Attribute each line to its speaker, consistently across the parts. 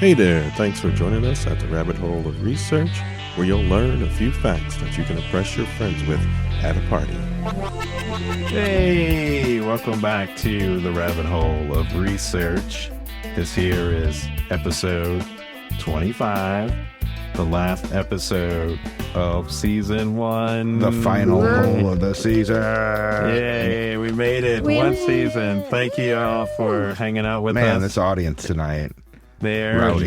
Speaker 1: Hey there, thanks for joining us at the Rabbit Hole of Research, where you'll learn a few facts that you can impress your friends with at a party.
Speaker 2: Hey, welcome back to the Rabbit Hole of Research. This here is episode 25, the last episode of season 1.
Speaker 3: The final hole of the season.
Speaker 2: Yay, we made it. One season. Thank you all for hanging out with us.
Speaker 3: Man, this audience tonight.
Speaker 2: Rowdy.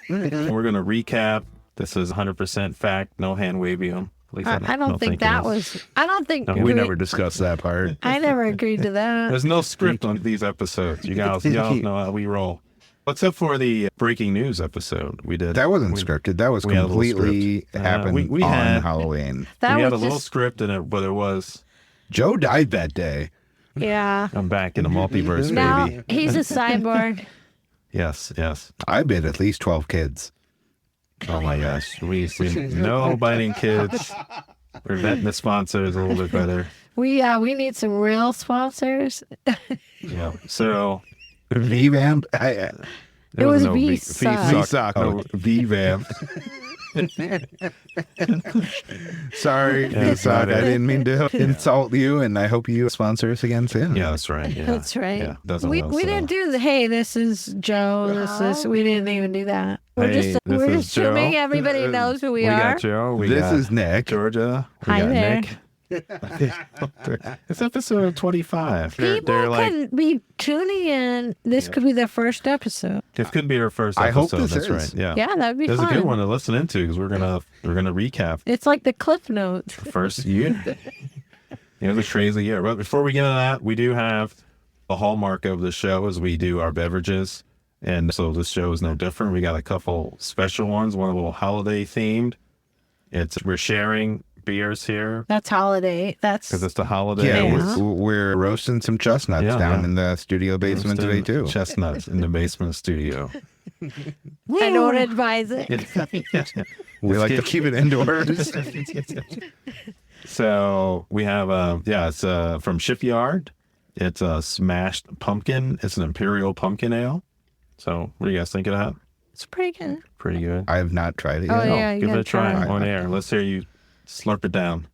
Speaker 2: We're going to recap. This is 100% fact, no Handwavium.
Speaker 4: I don't think that was. I don't think
Speaker 3: We never discussed that part.
Speaker 4: I never agreed to that.
Speaker 2: There's no script on these episodes. Y'all know how we roll. Except for the breaking news episode we did.
Speaker 3: That wasn't scripted. That was completely happened
Speaker 2: we
Speaker 3: on
Speaker 2: had,
Speaker 3: Halloween.
Speaker 2: We had a little script in it, but it was...
Speaker 3: Joe died that day.
Speaker 4: Yeah.
Speaker 2: I'm back in the multiverse,
Speaker 4: now,
Speaker 2: baby.
Speaker 4: He's a cyborg.
Speaker 2: Yes.
Speaker 3: I bit at least 12 kids.
Speaker 2: Oh my gosh. We no biting kids. We're vetting the sponsors a little bit better.
Speaker 4: We need some real sponsors.
Speaker 2: Yeah. So
Speaker 3: V-Vamp?
Speaker 4: It was V-Sock.
Speaker 2: V-Vamp.
Speaker 3: Sorry, V-Sock. I didn't mean to insult you, and I hope you sponsor us again soon.
Speaker 2: Yeah, that's right. Yeah.
Speaker 4: That's right.
Speaker 2: Yeah,
Speaker 4: we didn't do the, hey, this is Joe. We didn't even do that. We're just assuming everybody knows who we are.
Speaker 2: We got Joe.
Speaker 3: This is Nick.
Speaker 2: Georgia. We
Speaker 4: Hi
Speaker 2: got
Speaker 4: there.
Speaker 2: Nick. It's episode 25.
Speaker 4: People could be tuning in. This could be their first episode.
Speaker 2: It could be our first episode.
Speaker 3: I hope this
Speaker 2: that's
Speaker 3: is.
Speaker 2: right. Yeah.
Speaker 4: Yeah, that'd be
Speaker 2: That's
Speaker 4: fun.
Speaker 2: a good one to listen into because we're gonna recap
Speaker 4: It's like the Cliff Notes.
Speaker 2: the first year. It was a crazy year. But before we get into that, we do have a hallmark of the show as we do our beverages. And so this show is no different. We got a couple special ones, one a little holiday themed. We're sharing beers here.
Speaker 4: That's holiday. That's
Speaker 2: Because it's the holiday.
Speaker 3: Yeah, we're roasting some chestnuts down in the studio basement today, too.
Speaker 2: Chestnuts in the basement studio.
Speaker 4: I don't advise it.
Speaker 3: We like to keep it indoors.
Speaker 2: So we have, it's from Shipyard. It's a smashed pumpkin. It's an imperial pumpkin ale. So what do you guys think of that?
Speaker 4: It's pretty good.
Speaker 2: Pretty good.
Speaker 3: I have not tried it
Speaker 4: Oh,
Speaker 3: yet.
Speaker 4: yeah, you
Speaker 2: give it
Speaker 4: gotta
Speaker 2: a try
Speaker 4: try it.
Speaker 2: on air. Let's hear you slurp it down.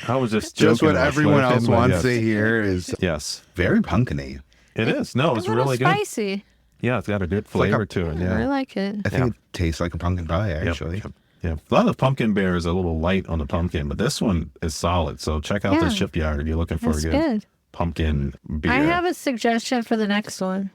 Speaker 2: I was just joking.
Speaker 3: Just what
Speaker 2: about
Speaker 3: everyone
Speaker 2: slurping,
Speaker 3: else
Speaker 2: but
Speaker 3: wants
Speaker 2: yes.
Speaker 3: to hear is
Speaker 2: Yes,
Speaker 3: very pumpkin-y.
Speaker 2: it is. No, it's
Speaker 4: a little
Speaker 2: really good.
Speaker 4: spicy.
Speaker 2: Yeah, it's got a good
Speaker 3: like
Speaker 2: flavor
Speaker 3: a-
Speaker 2: to it.
Speaker 4: I
Speaker 2: Yeah.
Speaker 4: like it.
Speaker 3: I think it tastes like a pumpkin pie, actually.
Speaker 2: Yeah. A lot of pumpkin beer is a little light on the pumpkin, but this one is solid. So check out
Speaker 4: Yeah.
Speaker 2: the Shipyard if you're looking for
Speaker 4: That's
Speaker 2: a good
Speaker 4: good.
Speaker 2: pumpkin beer.
Speaker 4: I have a suggestion for the next one.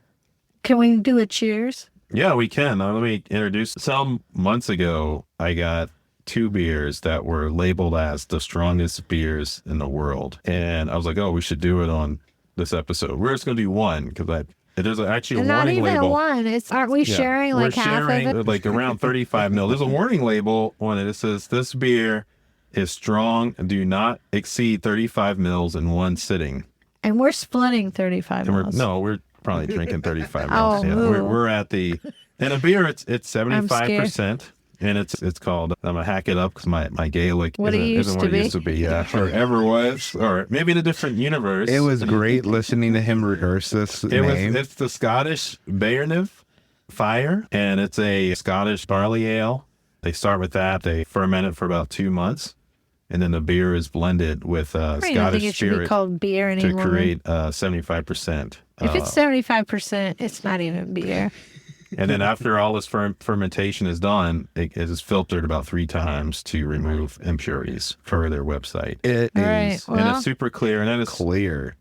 Speaker 4: Can we do a cheers?
Speaker 2: Yeah, we can. Let me introduce. Some months ago, I got 2 beers that were labeled as the strongest beers in the world. And I was like, oh, we should do it on this episode. We're just going to do one because there's actually a
Speaker 4: And not
Speaker 2: warning
Speaker 4: even
Speaker 2: label.
Speaker 4: one. Aren't we
Speaker 2: Yeah.
Speaker 4: sharing like
Speaker 2: We're
Speaker 4: half
Speaker 2: sharing,
Speaker 4: of it?
Speaker 2: like around 35 mil. There's a warning label on it. It says this beer is strong and do not exceed 35 mils in one sitting.
Speaker 4: And we're splitting 35
Speaker 2: And
Speaker 4: mils.
Speaker 2: we're probably drinking 35
Speaker 4: Oh,
Speaker 2: mils. Yeah.
Speaker 4: ooh.
Speaker 2: We're at the, and a beer, it's 75%. And it's called, I'm going to hack it up because my Gaelic
Speaker 4: What it used
Speaker 2: isn't
Speaker 4: to
Speaker 2: what it used to be. Yeah, or ever was, or maybe in a different universe.
Speaker 3: It was great listening to him rehearse this name.
Speaker 2: It's the Scottish Bayerniv Fire, and it's a Scottish barley ale. They start with that. They ferment it for about 2 months, and then the beer is blended with
Speaker 4: I don't even
Speaker 2: Scottish
Speaker 4: think it should be
Speaker 2: spirit
Speaker 4: called beer
Speaker 2: to
Speaker 4: anymore.
Speaker 2: create 75%.
Speaker 4: If it's 75%, it's not even beer.
Speaker 2: And then after all this fermentation is done, it is filtered about 3 times to remove impurities per their website.
Speaker 3: It
Speaker 4: All right.
Speaker 3: is
Speaker 2: And
Speaker 4: Well,
Speaker 2: it's super clear. And then it's
Speaker 3: clear.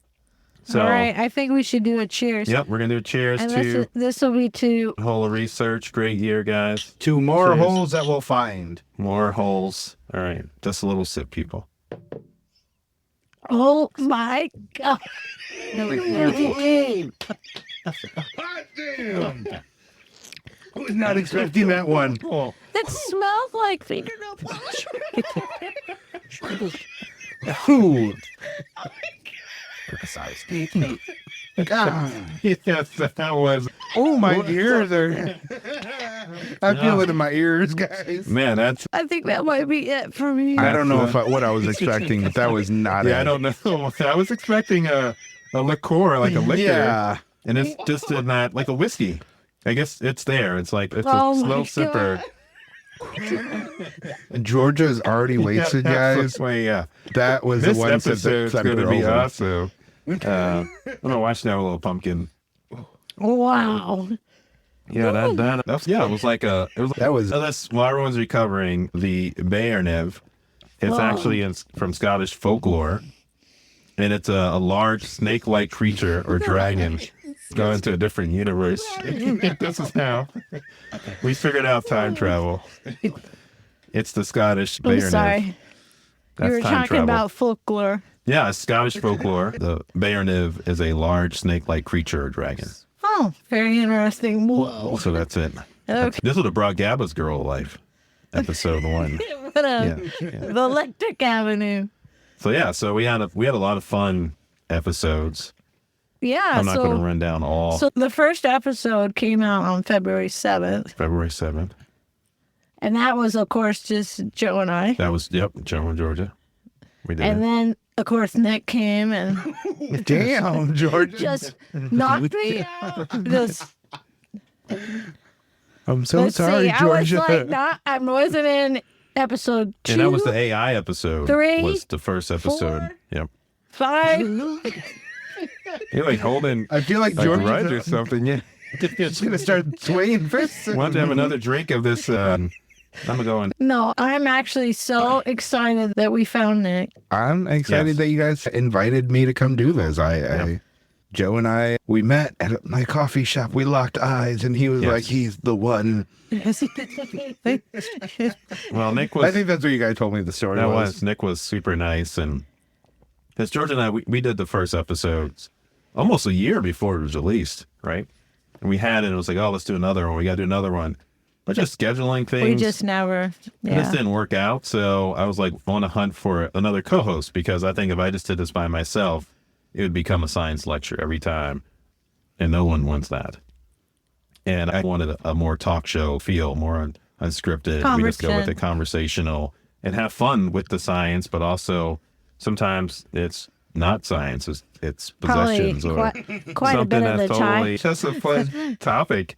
Speaker 2: so.
Speaker 4: all right. I think we should do a cheers.
Speaker 2: Yep, we're gonna do cheers
Speaker 4: And
Speaker 2: to
Speaker 4: this will be to
Speaker 2: Hole of Research. Great year, guys.
Speaker 3: 2 more
Speaker 2: Cheers.
Speaker 3: holes that we'll find.
Speaker 2: More holes. All right, just a little sip, people.
Speaker 4: oh my god.
Speaker 3: Hot damn! I was not expecting that one.
Speaker 4: That smells like fingernail polish.
Speaker 3: Ooh. God.
Speaker 2: Yes, that was.
Speaker 3: Oh, my ears are... I feel it in my ears, guys.
Speaker 2: Man,
Speaker 4: I think that might be it for me.
Speaker 3: I don't know what I was expecting, but that was not it.
Speaker 2: I don't know. I was expecting a liqueur, like a liquor.
Speaker 3: Yeah.
Speaker 2: And it's just not like a whiskey. I guess it's there. It's like, it's
Speaker 4: Oh
Speaker 2: a
Speaker 4: my
Speaker 2: slow sipper.
Speaker 3: Georgia is already wasted, guys.
Speaker 2: Yeah.
Speaker 3: That was
Speaker 2: This
Speaker 3: the one
Speaker 2: episode's
Speaker 3: that
Speaker 2: going to be
Speaker 3: over.
Speaker 2: awesome. I'm going to watch now a little pumpkin.
Speaker 4: Wow.
Speaker 2: Yeah, that's it was like that's while everyone's recovering, the Bayernev. It's actually from Scottish folklore, and it's a large snake-like creature or dragon going to a different universe. This is how we figured out time travel. It's the Scottish
Speaker 4: I'm
Speaker 2: Bayernev.
Speaker 4: sorry.
Speaker 2: That's
Speaker 4: You were
Speaker 2: time
Speaker 4: talking
Speaker 2: travel.
Speaker 4: about folklore.
Speaker 2: Yeah, Scottish folklore. The Bayernev is a large snake-like creature or dragon.
Speaker 4: Oh, very interesting. Whoa.
Speaker 2: So that's it.
Speaker 4: Okay.
Speaker 2: This would have brought Gabba's Girl to life. Episode 1.
Speaker 4: What the Electric Avenue.
Speaker 2: So we had a lot of fun episodes.
Speaker 4: Yeah.
Speaker 2: I'm not going to run down all.
Speaker 4: So the first episode came out on February 7th.
Speaker 2: February 7th.
Speaker 4: And that was, of course, just Joe and I.
Speaker 2: That was, Joe and Georgia. We did
Speaker 4: And
Speaker 2: it.
Speaker 4: then, of course, Nick came and
Speaker 3: Damn, Georgia.
Speaker 4: just knocked me out. Just,
Speaker 3: I'm so
Speaker 4: let's
Speaker 3: sorry,
Speaker 4: see,
Speaker 3: Georgia.
Speaker 4: I wasn't in episode 2.
Speaker 2: And that was the AI episode.
Speaker 4: 3,
Speaker 2: was the first episode.
Speaker 4: 4.
Speaker 2: Yep.
Speaker 4: 5.
Speaker 2: You're like holding
Speaker 3: I feel like
Speaker 2: like
Speaker 3: Georgia
Speaker 2: right or something. Yeah.
Speaker 3: is going to start swinging fists.
Speaker 2: Why don't you have another drink of this? I'm going.
Speaker 4: No, I'm actually so excited that we found Nick.
Speaker 3: I'm excited
Speaker 2: Yes.
Speaker 3: that you guys invited me to come do this. Joe and I, we met at my coffee shop. We locked eyes, and he was
Speaker 2: Yes.
Speaker 3: like, he's the one.
Speaker 2: Well, Nick was.
Speaker 3: I think that's what you guys told me the story
Speaker 2: That
Speaker 3: was.
Speaker 2: was. Nick was super nice. And because George and I, we did the first episodes almost a year before it was released, right? And we had it. It was like, oh, let's do another one. We got to do another one. But just scheduling things.
Speaker 4: We just never.
Speaker 2: This didn't work out. So I was like on a hunt for another co-host because I think if I just did this by myself, it would become a science lecture every time. And no one wants that. And I wanted a more talk show feel, more unscripted. We just go with the conversational and have fun with the science, but also sometimes it's not science, it's possessions or
Speaker 4: quite a bit
Speaker 2: something
Speaker 4: of the
Speaker 2: that's
Speaker 4: time.
Speaker 2: totally just a fun topic.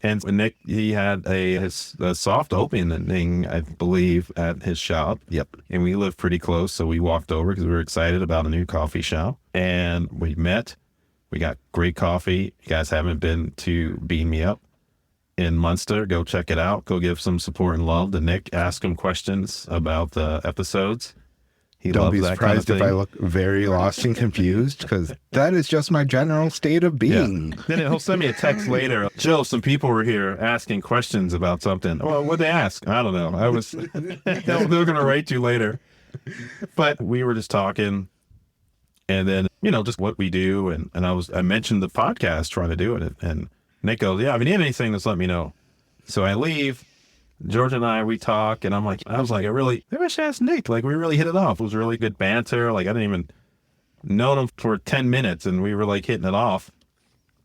Speaker 2: And Nick, he had a soft opening, I believe, at his shop. Yep. And we lived pretty close, so we walked over because we were excited about a new coffee shop. And we met. We got great coffee. You guys haven't been to Bean Me Up in Munster, go check it out. Go give some support and love to Nick. Ask him questions about the episodes. He
Speaker 3: Don't
Speaker 2: loves
Speaker 3: be
Speaker 2: that kind of
Speaker 3: surprised if
Speaker 2: thing.
Speaker 3: I look very lost and confused, because that is just my general state of being.
Speaker 2: Then he'll send me a text later. Joe, some people were here asking questions about something. Well, what'd they ask? I don't know. They're going to write you later. But we were just talking, and then, just what we do. And I mentioned the podcast, trying to do it. And Nick goes, yeah, if you need anything, just let me know. So I leave. George and I, we talk, and I was like, maybe I should ask Nick. Like, we really hit it off. It was really good banter. Like, I didn't even know him for 10 minutes, and we were like hitting it off.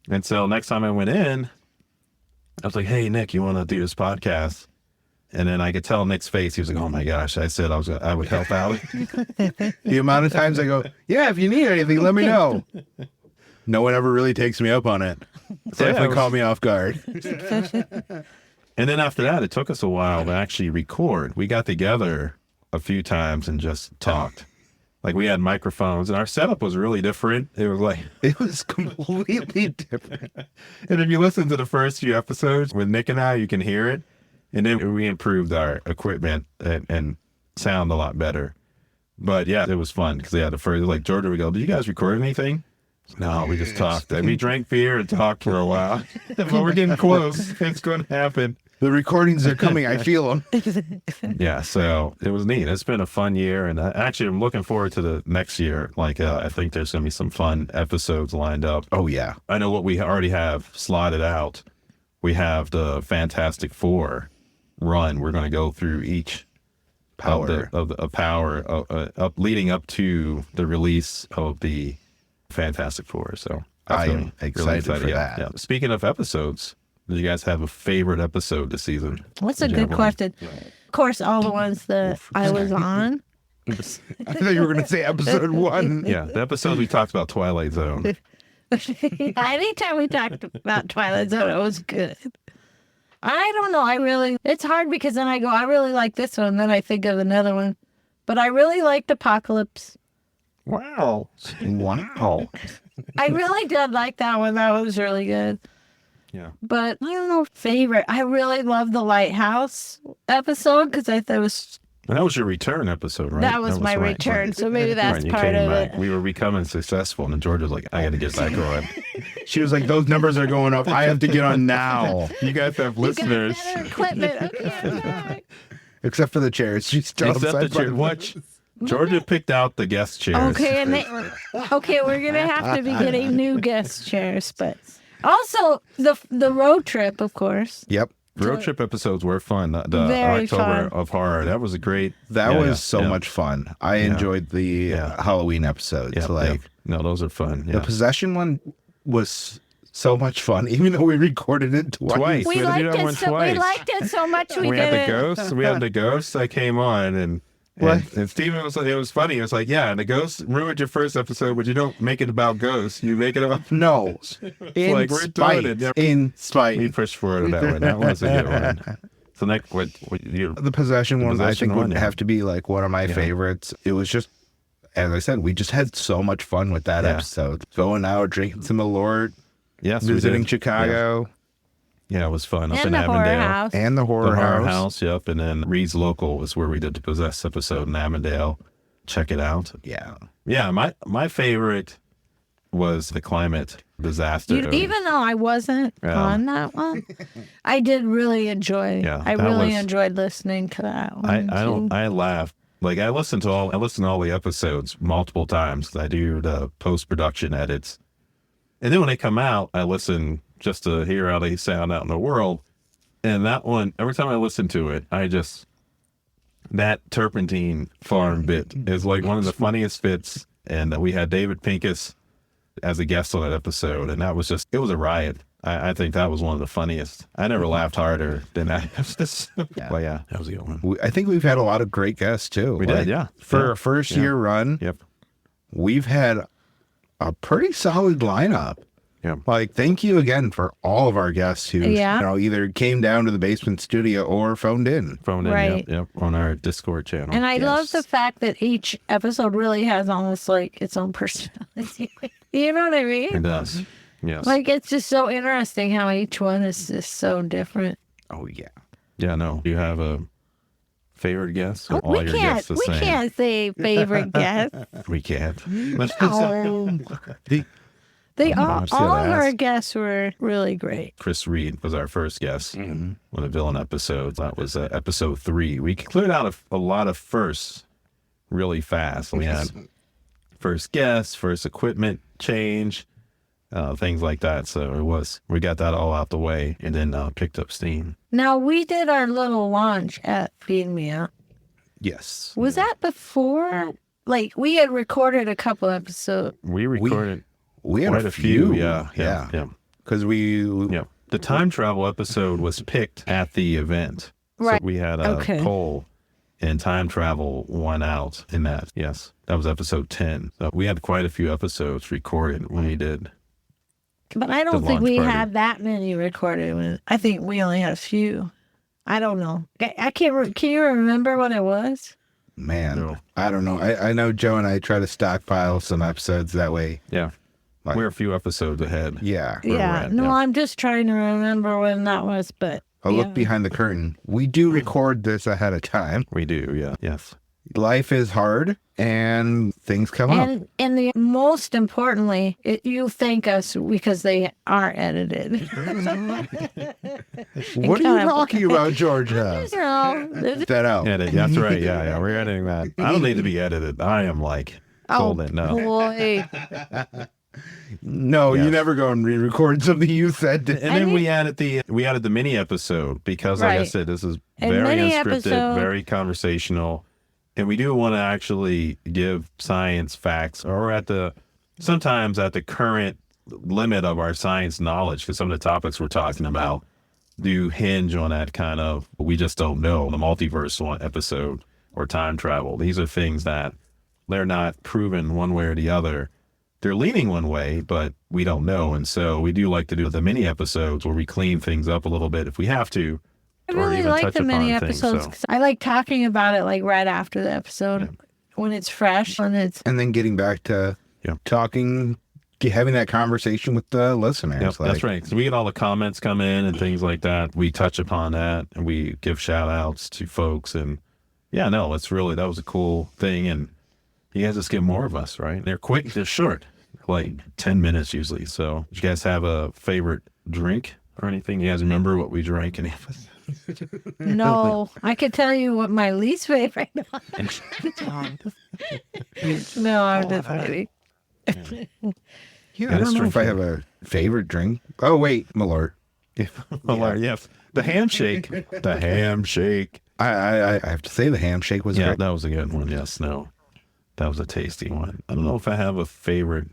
Speaker 2: And so next time I went in, I was like, hey, Nick, you want to do this podcast? And then I could tell Nick's face. He was like, oh my gosh. I said I would help out.
Speaker 3: The amount of times I go, yeah, if you need anything, let me know. No one ever really takes me up on it. Definitely caught me off guard.
Speaker 2: And then after that, it took us a while to actually record. We got together a few times and just talked. Like, we had microphones, and our setup was really different. It was
Speaker 3: completely different.
Speaker 2: And if you listen to the first few episodes with Nick and I, you can hear it. And then we improved our equipment and sound a lot better. But yeah, it was fun because the first, like, Georgia would go, did you guys record anything? No, we just talked. We drank beer and talked for a while. But we're getting close. It's going to happen.
Speaker 3: The recordings are coming. I feel them.
Speaker 2: Yeah, so it was neat. It's been a fun year, and actually I'm looking forward to the next year. Like, I think there's going to be some fun episodes lined up.
Speaker 3: Oh, yeah.
Speaker 2: I know what we already have slotted out. We have the Fantastic Four run. We're going to go through each power leading up to the release of the Fantastic Four. So
Speaker 3: I am excited for that.
Speaker 2: Yeah. Speaking of episodes, Did you guys have a favorite episode this season?
Speaker 4: What's a good question? Of course, all the ones that I was on.
Speaker 3: I thought you were going to say episode 1.
Speaker 2: Yeah, the episode we talked about Twilight Zone.
Speaker 4: Anytime we talked about Twilight Zone, it was good. I don't know. It's hard because then I go, I really like this one. Then I think of another one. But I really liked Apocalypse.
Speaker 2: Wow.
Speaker 4: I really did like that one. That was really good.
Speaker 2: Yeah.
Speaker 4: But I don't know, favorite. I really love the Lighthouse episode because I thought it was...
Speaker 2: And that was your return episode, right?
Speaker 4: That was my return. So maybe that's
Speaker 2: you
Speaker 4: part
Speaker 2: came
Speaker 4: of
Speaker 2: back.
Speaker 4: it.
Speaker 2: We were becoming successful, and George was like, I got to get back on.
Speaker 3: She was like, those numbers are going up. I have to get on now.
Speaker 2: You guys have listeners.
Speaker 4: Better equipment. Okay,
Speaker 3: Except for the chairs. She's still
Speaker 2: Except the chair. Watch. Georgia picked out the guest chairs.
Speaker 4: Okay, we're gonna have to be getting new guest chairs, but also the road trip, of course.
Speaker 3: Yep.
Speaker 2: Road trip episodes were fun. The
Speaker 4: Very
Speaker 2: October
Speaker 4: fun.
Speaker 2: of Horror, that was a great.
Speaker 3: That was so much fun. I enjoyed the Halloween episodes.
Speaker 2: No, those are fun.
Speaker 3: The possession one was so much fun, even though we recorded it twice.
Speaker 4: We liked it so much we did
Speaker 2: had the
Speaker 4: it.
Speaker 2: ghosts. We had the ghosts that came on, and Steven was like, it was funny. It was like, yeah, and the ghosts ruined your first episode, but you don't make it about ghosts. You make it about
Speaker 3: No. In
Speaker 2: like we're
Speaker 3: spite.
Speaker 2: doing it. Yeah.
Speaker 3: In spite.
Speaker 2: We pushed for it that way. That was a good one. So next, what you?
Speaker 3: The possession one, I think, would
Speaker 2: yeah.
Speaker 3: have to be like one of my favorites. It was just, as I said, we just had so much fun with that episode. Going out, drinking some Malort,
Speaker 2: Yes,
Speaker 3: visiting
Speaker 2: we did.
Speaker 3: Chicago.
Speaker 2: Yeah, it was fun. Up
Speaker 4: And
Speaker 2: in
Speaker 4: the horror
Speaker 2: Avondale.
Speaker 4: house.
Speaker 3: And the horror house.
Speaker 2: Yep. And then Reed's Local was where we did the Possessed episode in Avondale. Check it out.
Speaker 3: Yeah.
Speaker 2: Yeah, my favorite was the climate disaster.
Speaker 4: Even though I wasn't on that one, I did really enjoy.
Speaker 2: Yeah,
Speaker 4: I really enjoyed listening to that one.
Speaker 2: I laughed. Like I listened to all the episodes multiple times. I do the post-production edits. And then when they come out, I listen just to hear how they sound out in the world. And that one, every time I listen to it, that turpentine farm bit is like one of the funniest bits. And we had David Pincus as a guest on that episode. And it was a riot. I think that was one of the funniest. I never laughed harder than that. But yeah, that was a good one.
Speaker 3: I think we've had a lot of great guests too.
Speaker 2: We did, yeah.
Speaker 3: For a first year run, we've had a pretty solid lineup.
Speaker 2: Yeah.
Speaker 3: Like, thank you again for all of our guests who either came down to the basement studio or phoned in.
Speaker 4: Right.
Speaker 2: On our Discord channel.
Speaker 4: And I love the fact that each episode really has almost like its own personality. You know what I mean?
Speaker 2: It does. Yes.
Speaker 4: Like, it's just so interesting how each one is just so different.
Speaker 3: Oh, yeah.
Speaker 2: Yeah, no. Do you have a favorite guest? Or all
Speaker 4: We
Speaker 2: your
Speaker 4: can't.
Speaker 2: guests the
Speaker 4: We
Speaker 2: same?
Speaker 4: can't say favorite guest.
Speaker 2: We can't.
Speaker 4: All of our guests were really great.
Speaker 2: Chris Reed was our first guest on the villain episode. That was episode 3. We cleared out a lot of firsts really fast. We had first guest, first equipment change, things like that. So we got that all out the way and then picked up steam.
Speaker 4: Now, we did our little launch at Feed Me Up.
Speaker 3: Yes.
Speaker 4: Was that before? Like, we had recorded a couple episodes.
Speaker 2: We recorded
Speaker 3: We had
Speaker 2: quite a few. Yeah.
Speaker 3: Because
Speaker 2: The time travel episode was picked at the event.
Speaker 4: Right.
Speaker 2: So we had a poll and time travel won out in that. Yes. That was episode 10. So we had quite a few episodes recorded when we did.
Speaker 4: But I don't think we had that many recorded. I think we only had a few. I don't know. I can't. Can you remember what it was?
Speaker 3: Man,
Speaker 2: No.
Speaker 3: I don't know. I know Joe and I try to stockpile some episodes that way.
Speaker 2: Yeah. We're a few episodes ahead.
Speaker 3: Yeah.
Speaker 4: Yeah. No, I'm just trying to remember when that was. But
Speaker 3: A look behind the curtain. We do record this ahead of time.
Speaker 2: We do. Yeah. Yes.
Speaker 3: Life is hard and things come up.
Speaker 4: And the most importantly, you thank us because they are edited.
Speaker 3: What are you talking about, Georgia? That out.
Speaker 2: Edit. That's right. Yeah. We're editing that. I don't need to be edited. I am like golden. No.
Speaker 4: Boy.
Speaker 3: No, you never go and re-record something you said.
Speaker 2: And then we added the mini episode because, like I said, this is very unscripted, very conversational, and we do want to actually give science facts, or sometimes at the current limit of our science knowledge, because some of the topics we're talking about do hinge on that kind of, we just don't know, the multiverse one episode or time travel. These are things that they're not proven one way or the other. They're leaning one way, but we don't know. And so we do like to do the mini episodes where we clean things up a little bit if we have to.
Speaker 4: I
Speaker 2: or
Speaker 4: really
Speaker 2: even
Speaker 4: like
Speaker 2: touch
Speaker 4: the mini
Speaker 2: upon things,
Speaker 4: episodes.
Speaker 2: so.
Speaker 4: 'Cause I like talking about it like right after the episode when it's fresh and it's.
Speaker 3: And then getting back to talking, having that conversation with the listeners.
Speaker 2: Yep, that's right. So we get all the comments come in and things like that. We touch upon that and we give shout outs to folks. And yeah, no, it's really, that was a cool thing. And you guys just get more of us, right? They're quick, they're short, like 10 minutes usually. So did you guys have a favorite drink or anything? You guys remember what we drank?
Speaker 4: No, I could tell you what my least favorite was. No, I'm just kidding.
Speaker 3: Yeah, I don't know if I have a favorite drink. Oh, wait, Malort.
Speaker 2: Yes. The handshake. The handshake.
Speaker 3: I have to say the handshake was great.
Speaker 2: That was a good one. Yes, no. That was a tasty one. I don't know if I have a favorite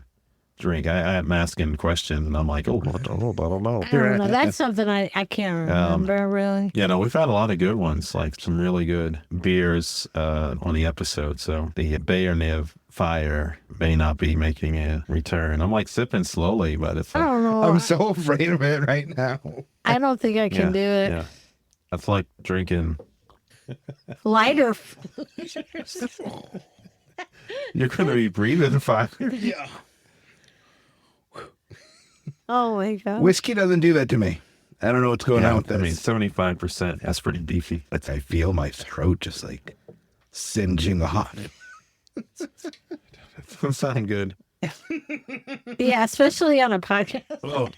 Speaker 2: drink. I'm asking questions and I'm like, I don't know.
Speaker 4: I don't know. That's something I can't remember really.
Speaker 2: Yeah, no, we've had a lot of good ones, like some really good beers on the episode. So the Bayerniv Fire may not be making a return. I'm like sipping slowly, but it's
Speaker 4: I
Speaker 2: like,
Speaker 4: don't know.
Speaker 3: I'm so afraid of it right now.
Speaker 4: I don't think I can do it.
Speaker 2: yeah. That's like drinking.
Speaker 4: Lighter.
Speaker 2: You're going to be breathing fire.
Speaker 3: Yeah.
Speaker 4: Oh my god.
Speaker 3: Whiskey doesn't do that to me. I don't know what's going on with this.
Speaker 2: I mean, 75%. That's pretty beefy.
Speaker 3: I feel my throat just like singeing off.
Speaker 2: Doesn't sound good.
Speaker 4: Yeah, especially on a podcast.
Speaker 2: Oh.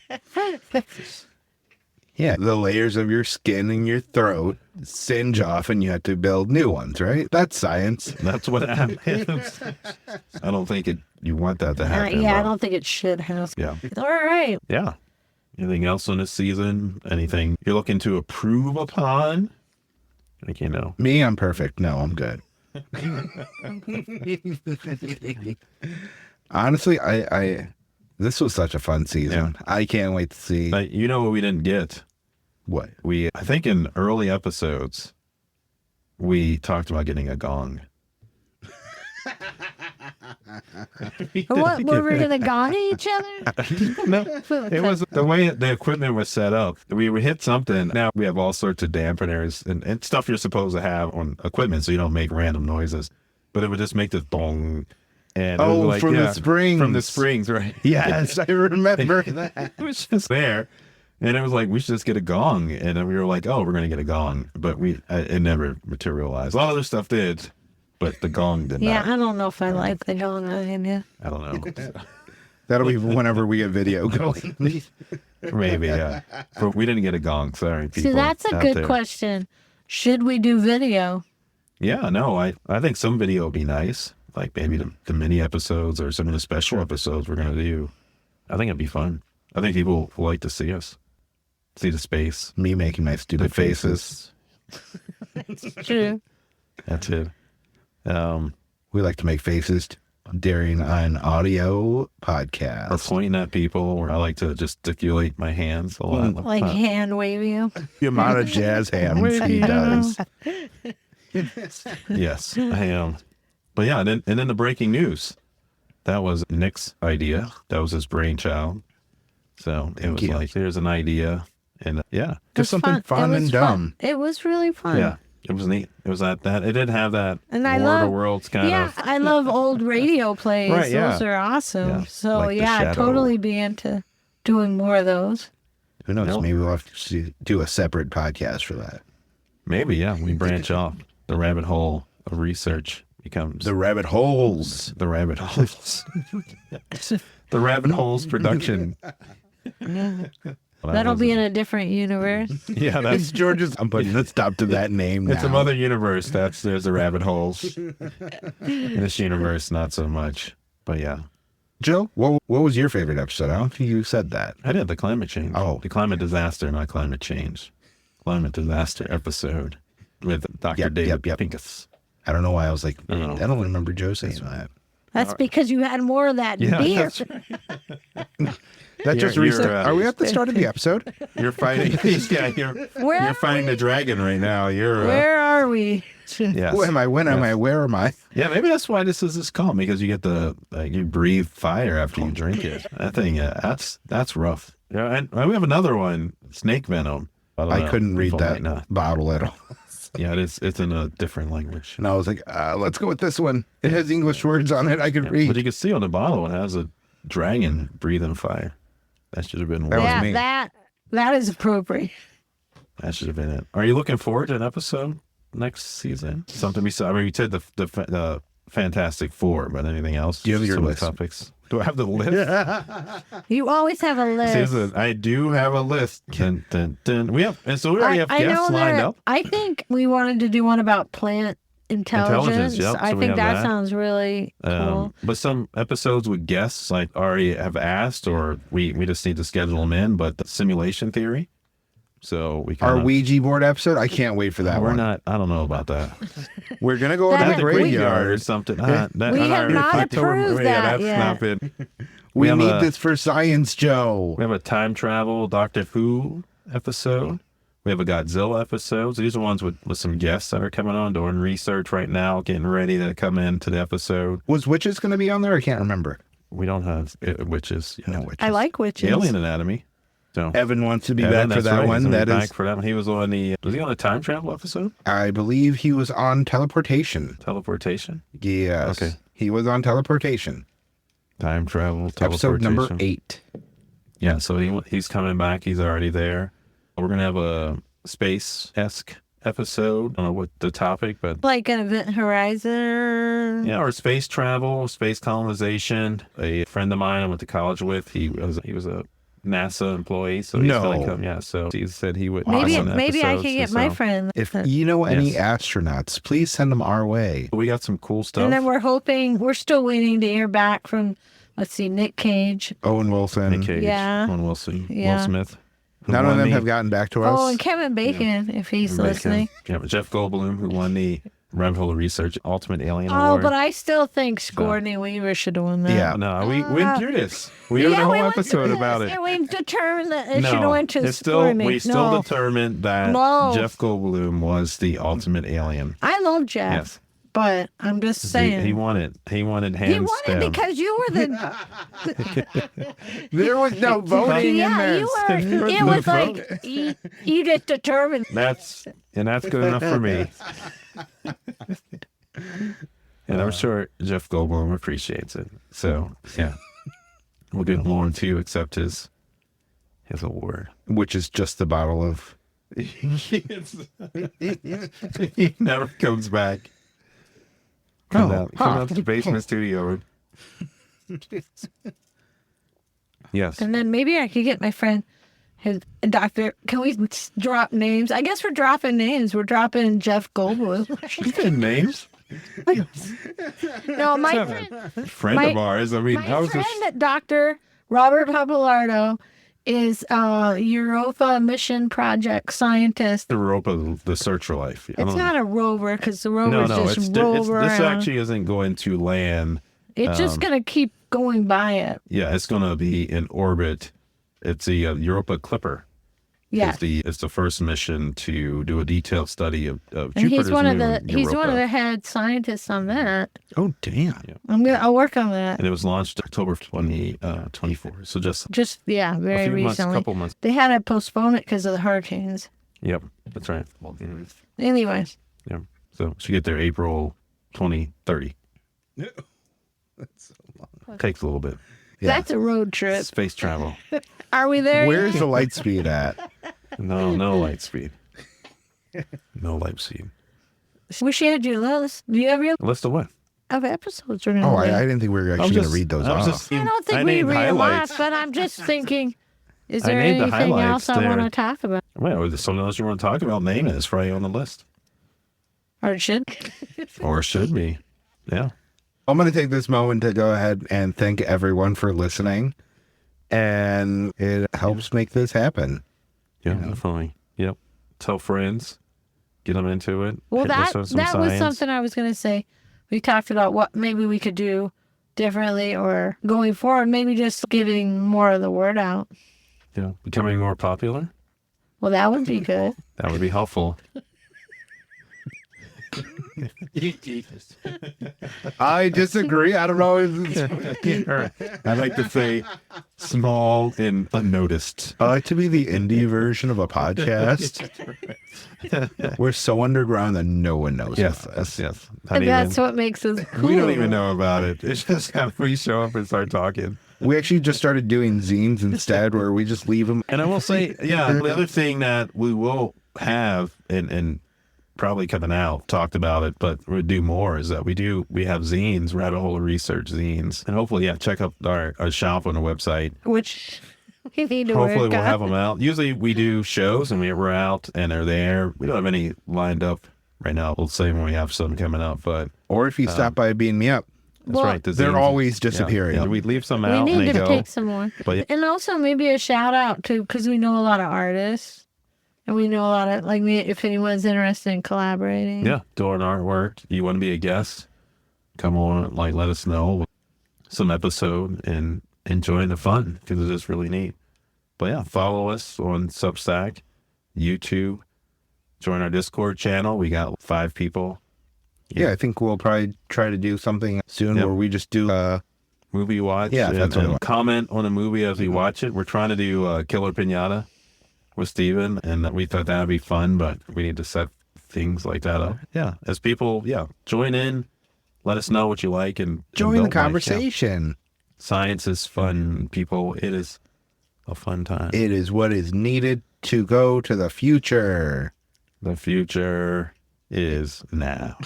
Speaker 3: Yeah, the layers of your skin and your throat singe off and you have to build new ones, right? That's science.
Speaker 2: That's what happens. I don't think you want that to happen.
Speaker 4: Yeah, I
Speaker 2: but-
Speaker 4: don't think it should have.
Speaker 2: Yeah.
Speaker 4: All right.
Speaker 2: Yeah. Anything else on this season? Anything you're looking to improve upon? Like,
Speaker 3: Me, I'm perfect. No, I'm good. Honestly, I this was such a fun season.
Speaker 2: Yeah.
Speaker 3: I can't wait to see
Speaker 2: But you know what we didn't get?
Speaker 3: what.
Speaker 2: I think in early episodes, we talked about getting a gong.
Speaker 4: What, were we going to gong at each other?
Speaker 2: No, it was the way the equipment was set up. We would hit something. Now we have all sorts of dampeners and stuff you're supposed to have on equipment so you don't make random noises. But it would just make this bong. And it was like,
Speaker 3: from the springs.
Speaker 2: From the springs, right?
Speaker 3: Yes, I remember that.
Speaker 2: It was just there. And it was like, we should just get a gong. And then we were like, oh, we're going to get a gong. But it never materialized. A lot of other stuff did, but the gong did
Speaker 4: Yeah,
Speaker 2: not.
Speaker 4: I don't know if I like the gong idea.
Speaker 2: I don't know.
Speaker 3: That'll be whenever we get video going.
Speaker 2: Maybe, yeah. But we didn't get a gong. Sorry, people.
Speaker 4: See, that's a
Speaker 2: out
Speaker 4: good
Speaker 2: there.
Speaker 4: question. Should we do video?
Speaker 2: Yeah, no, I think some video would be nice. Like maybe the mini episodes or some of the special episodes we're going to do. I think it'd be fun. I think people will like to see us. See the space.
Speaker 3: Me making my stupid
Speaker 2: The
Speaker 3: faces.
Speaker 4: True.
Speaker 2: That's it.
Speaker 3: We like to make faces during an audio
Speaker 2: Or
Speaker 3: podcast.
Speaker 2: pointing at people, or I like to gesticulate my hands a lot.
Speaker 4: Like Handwavium.
Speaker 3: The amount of jazz hands he does.
Speaker 2: Yes, I am. But yeah, and then the breaking news. That was Nick's idea. That was his brainchild. So it was
Speaker 3: you.
Speaker 2: like, there's an idea. And yeah,
Speaker 3: Just something
Speaker 4: It
Speaker 3: fun
Speaker 4: was
Speaker 3: and dumb.
Speaker 4: It was really fun.
Speaker 2: yeah, it was neat. It was that it did have that
Speaker 4: And I
Speaker 2: War of the
Speaker 4: love,
Speaker 2: Worlds kind
Speaker 4: yeah,
Speaker 2: of.
Speaker 4: I love old radio plays.
Speaker 2: Right, yeah.
Speaker 4: Those are awesome.
Speaker 2: Yeah,
Speaker 4: So
Speaker 2: like The
Speaker 4: yeah, I'd
Speaker 2: Shadow.
Speaker 4: totally be into doing more of those.
Speaker 3: Who knows?
Speaker 2: Nope.
Speaker 3: Maybe we'll have to do a separate podcast for that.
Speaker 2: Maybe, yeah, we branch off. The rabbit hole of research becomes
Speaker 3: The rabbit holes.
Speaker 2: the rabbit holes. The rabbit holes production. Well,
Speaker 4: That'll be in
Speaker 2: wasn't-
Speaker 4: a different universe.
Speaker 2: Yeah,
Speaker 3: It's
Speaker 2: that's
Speaker 3: George's. I'm putting a stop to that name
Speaker 2: it's
Speaker 3: now.
Speaker 2: some other universe. There's the rabbit holes. In this universe, not so much. But yeah,
Speaker 3: Joe, what was your favorite episode? I don't think you said that.
Speaker 2: I did the climate change.
Speaker 3: Oh.
Speaker 2: The climate disaster, not climate change. Climate disaster episode with Dr.
Speaker 3: Yep,
Speaker 2: David
Speaker 3: yep.
Speaker 2: Pincus.
Speaker 3: I don't know why I was like,
Speaker 2: I don't know.
Speaker 3: I don't remember Joe saying that.
Speaker 4: That's because you had more of that beer.
Speaker 2: that's-
Speaker 3: That just
Speaker 2: You're,
Speaker 3: reset. Are we at the start of the episode?
Speaker 2: You're fighting. You're fighting the dragon right now.
Speaker 4: Where are we?
Speaker 2: Yes.
Speaker 3: Who am I? When am
Speaker 2: Yes.
Speaker 3: I? Where am I?
Speaker 2: Yeah, maybe that's why this is calm, because you get you breathe fire after you drink it. That thing, that's rough. Yeah, and we have another one, snake venom. don't
Speaker 3: I
Speaker 2: know.
Speaker 3: couldn't read
Speaker 2: People
Speaker 3: that
Speaker 2: might not.
Speaker 3: bottle at all.
Speaker 2: Yeah, it's in a different language.
Speaker 3: And I was like, let's go with this one. It has English words on it I could read.
Speaker 2: But you can see on the bottle it has a dragon breathing fire. That should have been
Speaker 3: That was
Speaker 2: one.
Speaker 3: me.
Speaker 4: That is appropriate.
Speaker 2: That should have been it. Are you looking forward to an episode next season? Something besides, I mean, you said the Fantastic Four, but anything else?
Speaker 3: Do you have your
Speaker 2: Some of
Speaker 3: list?
Speaker 2: the topics? Do I have the list?
Speaker 4: You always have a list.
Speaker 2: I do have a list. Dun, dun, dun. We already have
Speaker 4: I
Speaker 2: guests
Speaker 4: know
Speaker 2: lined
Speaker 4: that.
Speaker 2: up.
Speaker 4: I think we wanted to do one about plant intelligence.
Speaker 2: Yep,
Speaker 4: I
Speaker 2: so we
Speaker 4: think
Speaker 2: have
Speaker 4: that
Speaker 2: that.
Speaker 4: sounds really cool.
Speaker 2: But some episodes with guests like already have asked, or we just need to schedule them in. But the simulation theory, so we
Speaker 3: Our
Speaker 2: kinda,
Speaker 3: Ouija board episode? I can't wait for that
Speaker 2: we're
Speaker 3: one.
Speaker 2: not. I don't know about that.
Speaker 3: We're going to go
Speaker 4: That
Speaker 3: to
Speaker 4: is
Speaker 3: the
Speaker 4: great.
Speaker 3: graveyard.
Speaker 2: or something.
Speaker 4: We have not approved that
Speaker 2: that's
Speaker 4: yet.
Speaker 2: not been.
Speaker 3: We
Speaker 2: have
Speaker 3: need
Speaker 2: a-
Speaker 3: this for Science Joe.
Speaker 2: We have a time travel Doctor Who episode. We have a Godzilla episode. So these are ones with some guests that are coming on, doing research right now, getting ready to come into the episode.
Speaker 3: Was Witches going to be on there? I can't remember.
Speaker 2: We don't have witches yet.
Speaker 3: No Witches.
Speaker 4: I like witches.
Speaker 2: Alien Anatomy. So
Speaker 3: Evan wants to be
Speaker 2: Evan,
Speaker 3: back for
Speaker 2: that's
Speaker 3: that
Speaker 2: right.
Speaker 3: one.
Speaker 2: He's gonna
Speaker 3: That
Speaker 2: be
Speaker 3: is,
Speaker 2: back for that one. He was on the time travel episode?
Speaker 3: I believe he was on teleportation.
Speaker 2: Teleportation.
Speaker 3: Yes.
Speaker 2: Okay.
Speaker 3: He was on teleportation.
Speaker 2: Time travel.
Speaker 3: Episode number
Speaker 2: teleportation.
Speaker 3: 8.
Speaker 2: Yeah, so he's coming back. He's already there. We're gonna have a space-esque episode. I don't know what the topic, but
Speaker 4: Like an Event Horizon.
Speaker 2: yeah, or space travel, space colonization. A friend of mine I went to college with, he was a NASA employee, so he's
Speaker 3: No.
Speaker 2: gonna come. Yeah, so he said he would.
Speaker 4: Maybe
Speaker 2: on
Speaker 4: maybe I
Speaker 2: episodes,
Speaker 4: could get
Speaker 2: so-
Speaker 4: my friend.
Speaker 3: If you know any
Speaker 2: Yes.
Speaker 3: astronauts, please send them our way.
Speaker 2: We got some cool stuff.
Speaker 4: And then we're still waiting to hear back from, let's see, Nick Cage.
Speaker 3: Owen Wilson.
Speaker 2: Nick Cage,
Speaker 4: Yeah.
Speaker 2: Owen Wilson,
Speaker 4: Yeah.
Speaker 2: Will Smith. who
Speaker 3: None of
Speaker 2: won
Speaker 3: them
Speaker 2: the-
Speaker 3: have gotten back to us.
Speaker 4: Oh, and Kevin Bacon, if he's
Speaker 2: Bacon.
Speaker 4: listening.
Speaker 2: Yeah, but Jeff Goldblum, who won the Rabbit Hole Research Ultimate Alien
Speaker 4: Oh,
Speaker 2: Award.
Speaker 4: but I still think Sigourney Weaver should have won that.
Speaker 3: Yeah.
Speaker 2: No, we went through this. We did a whole
Speaker 4: we went
Speaker 2: episode
Speaker 4: through
Speaker 2: about
Speaker 4: this,
Speaker 2: it.
Speaker 4: And we determined that it should have
Speaker 2: No,
Speaker 4: went to
Speaker 2: it's still,
Speaker 4: Sigourney.
Speaker 2: we still
Speaker 4: No.
Speaker 2: determined that
Speaker 4: No.
Speaker 2: Jeff Goldblum was the ultimate alien.
Speaker 4: I love Jeff,
Speaker 2: Yes.
Speaker 4: but I'm just saying.
Speaker 2: He won it. He won it hands
Speaker 4: He won
Speaker 2: down.
Speaker 4: it because you were the
Speaker 3: There was no voting in
Speaker 4: yeah
Speaker 3: there.
Speaker 4: you were. It was like you just determined.
Speaker 2: That's good enough for me. And I'm sure Jeff Goldblum appreciates it. So yeah, we'll get Lauren to accept his award.
Speaker 3: Which is just the bottle of.
Speaker 2: He never comes back. Come out to the basement studio. Yes.
Speaker 4: And then maybe I could get my friend, his doctor. Can we drop names? I guess we're dropping names. We're dropping Jeff Goldblum.
Speaker 2: Names?
Speaker 4: No, my
Speaker 2: Seven.
Speaker 4: friend,
Speaker 2: Friend
Speaker 4: My-
Speaker 2: of ours. I mean,
Speaker 4: my
Speaker 2: how is this?
Speaker 4: friend, Dr. Robert Papalardo, is a Europa mission project scientist.
Speaker 2: The Europa, the search for life. I
Speaker 4: It's
Speaker 2: don't
Speaker 4: not a rover because the
Speaker 2: know.
Speaker 4: rovers
Speaker 2: No,
Speaker 4: just
Speaker 2: it's
Speaker 4: roll
Speaker 2: this
Speaker 4: around.
Speaker 2: actually isn't going to land.
Speaker 4: It's just gonna keep going by it.
Speaker 2: Yeah, it's going to be in orbit. It's the Europa Clipper.
Speaker 4: Yeah.
Speaker 2: It's the first mission to do a detailed study of
Speaker 4: And
Speaker 2: Jupiter's
Speaker 4: he's one of
Speaker 2: moon,
Speaker 4: the he's one of
Speaker 2: Europa.
Speaker 4: the head scientists on that.
Speaker 3: Oh, damn.
Speaker 4: I'll work on that.
Speaker 2: And it was launched October 2024. So just
Speaker 4: Just
Speaker 2: a
Speaker 4: very
Speaker 2: few months,
Speaker 4: recently.
Speaker 2: couple months.
Speaker 4: They had to postpone it because of the hurricanes.
Speaker 2: Yep, that's right.
Speaker 4: Anyway,
Speaker 2: Yeah. So she get there April 2030. Takes a little bit.
Speaker 3: Yeah.
Speaker 4: that's a road trip.
Speaker 2: Space travel.
Speaker 4: Are we there?
Speaker 3: Where's
Speaker 4: yet?
Speaker 3: the light speed at?
Speaker 2: No light speed. No light speed.
Speaker 4: Wish you had your list. Do you have your
Speaker 2: List of what?
Speaker 4: of episodes we're gonna
Speaker 3: Oh,
Speaker 4: do?
Speaker 3: I didn't think we were actually going to read those
Speaker 2: I was
Speaker 3: off.
Speaker 2: just-
Speaker 4: I don't think we
Speaker 2: named
Speaker 4: read them
Speaker 2: highlights.
Speaker 4: off, but I'm just thinking, is
Speaker 2: I
Speaker 4: there
Speaker 2: named the
Speaker 4: anything
Speaker 2: highlights
Speaker 4: else I want to
Speaker 2: there.
Speaker 4: talk about?
Speaker 2: Well, if there's something else you want to talk about, name it. It's probably on the list.
Speaker 4: Or it should?
Speaker 2: Or it should be. Yeah.
Speaker 3: I'm going to take this moment to go ahead and thank everyone for listening. And it helps make this happen.
Speaker 2: Yeah, definitely. Yep. Tell friends. Get them into it.
Speaker 4: Well,
Speaker 2: Hit
Speaker 4: that
Speaker 2: us with some
Speaker 4: was
Speaker 2: science.
Speaker 4: something I was going to say. We talked about what maybe we could do differently or going forward, maybe just getting more of the word out.
Speaker 2: Yeah, becoming more popular.
Speaker 4: Well, that would be good.
Speaker 2: That would be helpful.
Speaker 3: I disagree. I don't know.
Speaker 2: I like to say small and unnoticed.
Speaker 3: I like to be the indie version of a podcast. We're so underground that no one knows
Speaker 2: Yes,
Speaker 3: about us.
Speaker 2: yes.
Speaker 4: And that's what makes us cool.
Speaker 2: We don't even know about it. It's just kind of we show up and start talking.
Speaker 3: We actually just started doing zines instead, where we just leave them.
Speaker 2: And I will say, yeah, the other thing that we will have and probably coming out, talked about it, but we'll do more, is that we have zines, Rabbit Hole of Research zines. And hopefully, yeah, check out our shop on the website.
Speaker 4: Which you need to
Speaker 2: Hopefully
Speaker 4: work
Speaker 2: we'll
Speaker 4: on.
Speaker 2: have them out. Usually we do shows and we're out and they're there. We don't have any lined up right now. We'll say when we have some coming up, but
Speaker 3: Or if you stop by Bean Me Up,
Speaker 2: that's
Speaker 4: Well,
Speaker 2: right. The
Speaker 3: they're
Speaker 2: zines-
Speaker 3: always disappearing.
Speaker 2: Yeah, we leave some
Speaker 4: We
Speaker 2: out and
Speaker 4: need
Speaker 2: they
Speaker 4: to
Speaker 2: go.
Speaker 4: take some more.
Speaker 2: But
Speaker 4: And also maybe a shout out to, because we know a lot of artists. And we know a lot of, like, if anyone's interested in collaborating.
Speaker 2: yeah, doing artwork. You want to be a guest? Come on, like let us know some episode and enjoy the fun because it is really neat. But yeah, follow us on Substack, YouTube, join our Discord channel. We got 5 people.
Speaker 3: yeah, I think we'll probably try to do something soon
Speaker 2: Yep.
Speaker 3: where we just do.
Speaker 2: Movie watch.
Speaker 3: Yeah,
Speaker 2: and,
Speaker 3: that's what I
Speaker 2: and
Speaker 3: want.
Speaker 2: comment on a movie as we watch it. We're trying to do Killer Pinata with Steven, and we thought that would be fun, but we need to set things like that up. Yeah, as people, join in. Let us know what you like and
Speaker 3: Join
Speaker 2: don't
Speaker 3: the
Speaker 2: like. Yeah.
Speaker 3: conversation.
Speaker 2: Science is fun, people. It is a fun time.
Speaker 3: It is what is needed to go to the future.
Speaker 2: The future is now,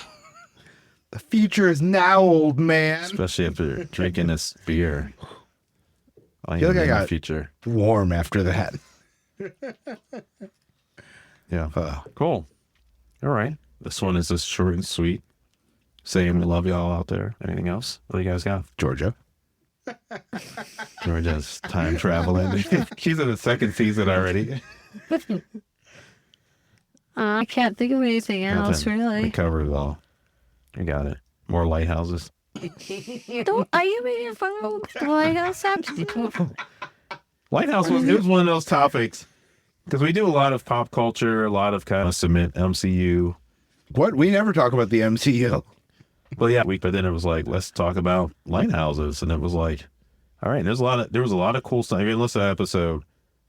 Speaker 3: The future is now, old man.
Speaker 2: especially after drinking this beer. I
Speaker 3: feel
Speaker 2: am
Speaker 3: like I
Speaker 2: in the
Speaker 3: got-
Speaker 2: future.
Speaker 3: Warm after that.
Speaker 2: Yeah. Cool. All right. This one is just short and sweet. Saying we love y'all out there. Anything else? What do you guys got?
Speaker 3: Georgia.
Speaker 2: Georgia's time traveling. She's in the second season already.
Speaker 4: I can't think of anything else,
Speaker 2: We
Speaker 4: really.
Speaker 2: covered it all. You got it. More lighthouses.
Speaker 4: Are you making fun of the lighthouse episode?
Speaker 2: Lighthouse it was one of those topics because we do a lot of pop culture, a lot of kind of submit MCU.
Speaker 3: What? We never talk about the MCU.
Speaker 2: But yeah, but then it was like, let's talk about lighthouses, and it was like, all right, there was a lot of cool stuff. If you listen to that episode,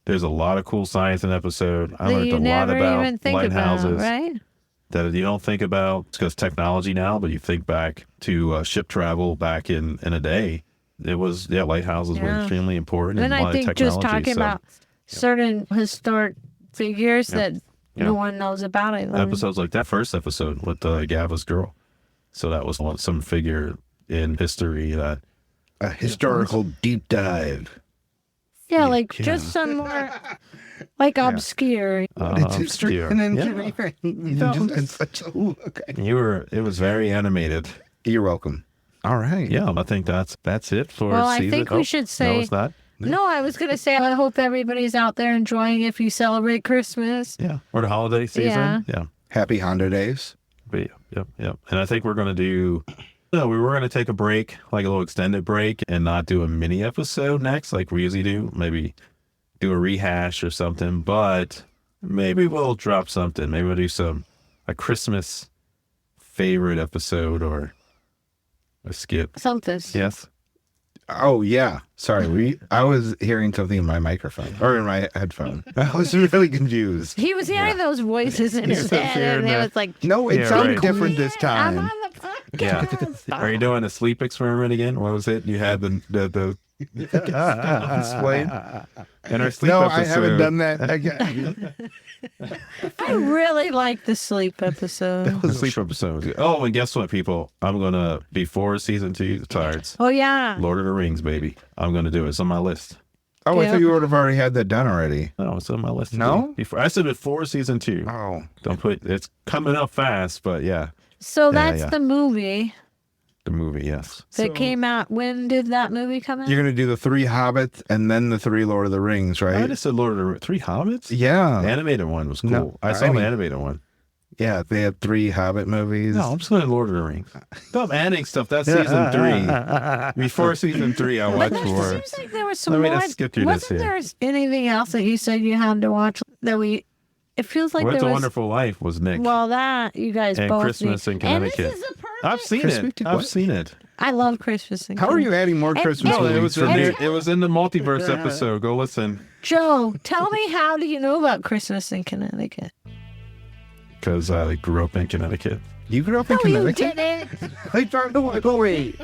Speaker 2: there's a lot of cool science in the episode. I
Speaker 4: That
Speaker 2: learned
Speaker 4: you
Speaker 2: a lot
Speaker 4: never
Speaker 2: about
Speaker 4: even think
Speaker 2: lighthouses
Speaker 4: about, right?
Speaker 2: that you don't think about because technology now, but you think back to ship travel back in a day. It was lighthouses were
Speaker 4: Yeah.
Speaker 2: extremely important.
Speaker 4: And
Speaker 2: and a lot
Speaker 4: I
Speaker 2: of
Speaker 4: think
Speaker 2: technology,
Speaker 4: just talking
Speaker 2: so
Speaker 4: about certain historic figures that
Speaker 2: Yeah.
Speaker 4: no one knows about. I love
Speaker 2: episodes like that first episode with Gava's girl. So that was some figure in history that
Speaker 3: A historical deep dive.
Speaker 4: Yeah, like just some more like obscure.
Speaker 2: obscure.
Speaker 3: And then
Speaker 2: Yeah.
Speaker 3: just such a look.
Speaker 2: It was very animated.
Speaker 3: You're welcome. All right.
Speaker 2: Yeah, I think that's it for
Speaker 4: Well, I
Speaker 2: season.
Speaker 4: think we should say-
Speaker 2: no, it's not.
Speaker 4: No, I was gonna say I hope everybody's out there enjoying if you celebrate Christmas.
Speaker 2: Yeah, or the holiday season. Yeah.
Speaker 3: Happy Honda Days.
Speaker 2: But yep. And I think we're gonna do. No, we were gonna take a break, like a little extended break, and not do a mini episode next, like we usually do. Maybe do a rehash or something. But maybe we'll drop something. Maybe we'll do a Christmas favorite episode or a skit.
Speaker 4: Something.
Speaker 2: Yes.
Speaker 3: Oh yeah. Sorry. I was hearing something in my microphone or in my headphone. I was really confused.
Speaker 4: He was hearing those voices in his head, and it was like,
Speaker 3: No, it
Speaker 2: Yeah,
Speaker 3: sounded
Speaker 2: right.
Speaker 3: different this
Speaker 4: I'm
Speaker 3: time.
Speaker 4: on the podcast.
Speaker 2: Yeah. Are you doing a sleep experiment again? What was it? You had the
Speaker 3: Explain.
Speaker 2: in our sleep
Speaker 3: No,
Speaker 2: episode.
Speaker 3: I haven't done that again.
Speaker 4: I really like the sleep episode.
Speaker 2: The sleep episode. Oh, and guess what, people? I'm gonna before season 2 starts.
Speaker 4: Oh yeah.
Speaker 2: Lord of the Rings, baby. I'm gonna do it. It's on my list.
Speaker 3: Oh, I
Speaker 4: Yeah.
Speaker 3: thought you would have already had that done already.
Speaker 2: No, it's on my list.
Speaker 3: No?
Speaker 2: Before I said before season 2.
Speaker 3: Oh.
Speaker 2: Don't put it's coming up fast, but yeah,
Speaker 4: So that's
Speaker 2: yeah.
Speaker 4: the movie
Speaker 2: the movie. Yes.
Speaker 4: that came out. When did that movie come out?
Speaker 3: You're going to do the 3 Hobbits and then the 3 Lord of the Rings,
Speaker 2: I
Speaker 3: right?
Speaker 2: just said Lord of the 3 Hobbits.
Speaker 3: Yeah.
Speaker 2: The animated one was cool.
Speaker 3: No,
Speaker 2: I saw
Speaker 3: I mean-
Speaker 2: the animated one.
Speaker 3: Yeah, they had 3 Hobbit movies.
Speaker 2: No, I'm just going to Lord of the Rings. Stop adding stuff. That's season 3. Before season 3, I watched
Speaker 4: But
Speaker 2: more.
Speaker 4: there seems like there was some
Speaker 2: Let me
Speaker 4: more.
Speaker 2: just skip through this
Speaker 4: Wasn't
Speaker 2: here.
Speaker 4: there anything else that you said you had to watch that we? It feels like
Speaker 2: What's
Speaker 4: there
Speaker 2: a
Speaker 4: was.
Speaker 2: Wonderful Life was Nick.
Speaker 4: Well, that you guys
Speaker 2: And
Speaker 4: both
Speaker 2: Christmas
Speaker 4: need.
Speaker 2: in Connecticut.
Speaker 4: And this is a perfect.
Speaker 2: I've seen
Speaker 3: Christmas
Speaker 2: it.
Speaker 3: what?
Speaker 2: I've seen it.
Speaker 4: I love Christmas in
Speaker 3: How are you
Speaker 4: Connecticut.
Speaker 3: adding more Christmas
Speaker 2: No, it
Speaker 3: movies
Speaker 2: was,
Speaker 3: for
Speaker 2: in
Speaker 3: me?
Speaker 2: it was in the multiverse episode. Go listen.
Speaker 4: Joe, tell me, how do you know about Christmas in Connecticut?
Speaker 2: Because I grew up in Connecticut.
Speaker 3: You grew up in
Speaker 4: No, you
Speaker 3: Connecticut?
Speaker 4: didn't.
Speaker 3: I thought, no, wait.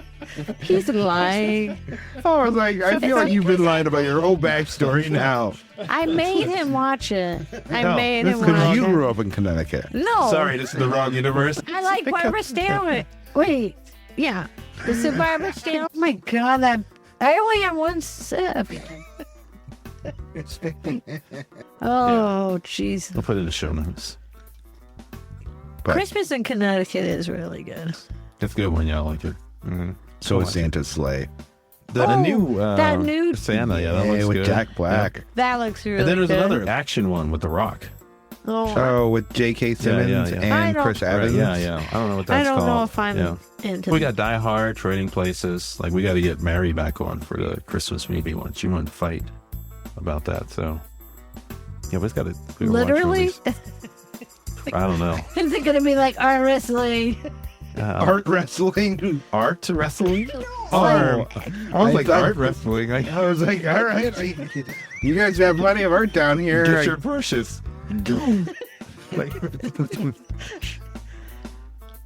Speaker 4: He's lying.
Speaker 3: Oh, I was like, I feel like you've been lying about your whole backstory now.
Speaker 4: I made him watch it. I
Speaker 2: No,
Speaker 4: made him
Speaker 3: Because
Speaker 4: watch
Speaker 3: you
Speaker 4: it.
Speaker 3: grew up in Connecticut.
Speaker 4: No.
Speaker 2: Sorry, this is the wrong universe.
Speaker 4: I like Barbara Stanwyck. Wait. Yeah. This is Barbara Stanwyck. Oh my God, that. I only have one sip. Oh, jeez.
Speaker 2: I'll put it in the show notes.
Speaker 3: But
Speaker 4: Christmas in Connecticut is really good.
Speaker 2: It's a good one. Yeah, I like it. Mm-hmm.
Speaker 3: so is Santa's Sleigh.
Speaker 2: The new
Speaker 4: that new-
Speaker 2: Santa, yeah, that
Speaker 3: Yeah,
Speaker 2: looks
Speaker 3: with
Speaker 2: good.
Speaker 3: Jack Black.
Speaker 2: Yeah.
Speaker 4: That looks really
Speaker 2: And then there's
Speaker 4: good.
Speaker 2: another action one with The Rock.
Speaker 4: Oh,
Speaker 3: Oh, with J.K. Simmons
Speaker 2: yeah.
Speaker 4: I
Speaker 3: and
Speaker 4: don't-
Speaker 3: Chris
Speaker 2: Right,
Speaker 3: Evans.
Speaker 2: yeah. I don't know what
Speaker 4: I
Speaker 2: that's
Speaker 4: don't
Speaker 2: called.
Speaker 4: know if I'm
Speaker 2: Yeah.
Speaker 4: into
Speaker 2: We got Die Hard, Trading Places. Like, we got to get Mary back on for the Christmas movie one. She wanted to fight about that, so. Yeah, we just got to.
Speaker 4: Literally?
Speaker 2: I don't know.
Speaker 4: Is it going to be like arm wrestling?
Speaker 3: Art wrestling.
Speaker 2: Art wrestling?
Speaker 3: Arm.
Speaker 2: I was
Speaker 3: I
Speaker 2: like,
Speaker 3: thought-
Speaker 2: art wrestling.
Speaker 3: I was like, all right. You guys have plenty of art down here.
Speaker 2: Get your brushes. Like,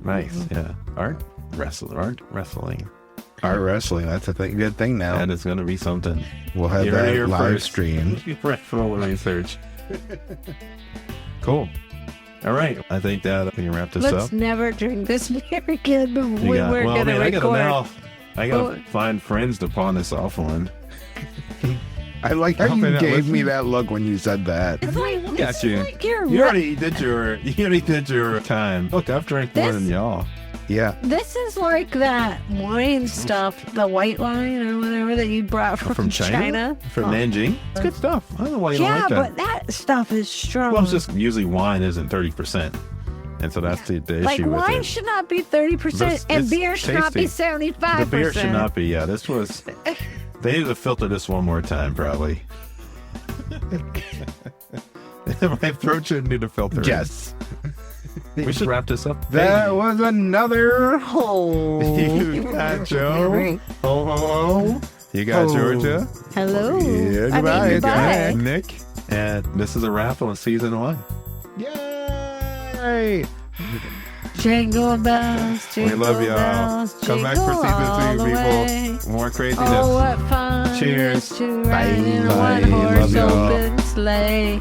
Speaker 2: nice, yeah. Art wrestling.
Speaker 3: Art wrestling. That's a good thing now.
Speaker 2: That is going to be something.
Speaker 3: We'll have
Speaker 2: You heard it
Speaker 3: that
Speaker 2: here
Speaker 3: live
Speaker 2: first.
Speaker 3: stream.
Speaker 2: Full research. Cool. All right. I think that we can wrap this
Speaker 4: Let's
Speaker 2: up.
Speaker 4: never drink this beer again before
Speaker 2: You
Speaker 4: we're
Speaker 2: got- well,
Speaker 4: going to
Speaker 2: man,
Speaker 4: record.
Speaker 2: I got to find friends to pawn this off on.
Speaker 3: I like how
Speaker 2: Hope
Speaker 3: you
Speaker 2: they're not
Speaker 3: gave me
Speaker 2: listening.
Speaker 3: that look when you said that.
Speaker 4: It's like,
Speaker 2: Got
Speaker 4: it's
Speaker 2: you.
Speaker 4: like you're
Speaker 2: You already did your time. Look, I've drank more
Speaker 4: This-
Speaker 2: than y'all.
Speaker 3: Yeah.
Speaker 4: This is like that wine stuff, the white wine or whatever that you brought from
Speaker 2: China? From
Speaker 4: Oh.
Speaker 2: Nanjing. It's good stuff. I don't know why you
Speaker 4: Yeah,
Speaker 2: don't like that.
Speaker 4: but that stuff is strong.
Speaker 2: Well, it's just usually wine isn't 30%. And so that's the issue
Speaker 4: like
Speaker 2: with
Speaker 4: wine
Speaker 2: it.
Speaker 4: should not be 30%
Speaker 2: It's-
Speaker 4: and
Speaker 2: it's
Speaker 4: beer should not be
Speaker 2: tasty.
Speaker 4: 75%.
Speaker 2: The beer should not be, yeah. This was. They need to filter this one more time, probably. My throat shouldn't need a filter.
Speaker 3: Yes.
Speaker 2: We should wrap this up.
Speaker 3: That was another hole.
Speaker 2: You got Joe. Ho, ho, ho. You got
Speaker 3: Oh.
Speaker 2: Georgia.
Speaker 4: Hello.
Speaker 3: Yeah,
Speaker 4: I
Speaker 3: goodbye,
Speaker 4: mean, goodbye.
Speaker 2: Nick. And this is a wrap on season 1.
Speaker 3: Yay!
Speaker 4: Jingle bells,
Speaker 2: We
Speaker 4: jingle
Speaker 2: love y'all.
Speaker 4: bells,
Speaker 2: Come back for
Speaker 4: jingle all
Speaker 2: season 2,
Speaker 4: the way.
Speaker 2: people. More craziness.
Speaker 4: Oh, what fun
Speaker 2: Cheers.
Speaker 4: it is to ride in a
Speaker 3: Bye.
Speaker 4: one-horse
Speaker 2: Love y'all.
Speaker 4: open sleigh.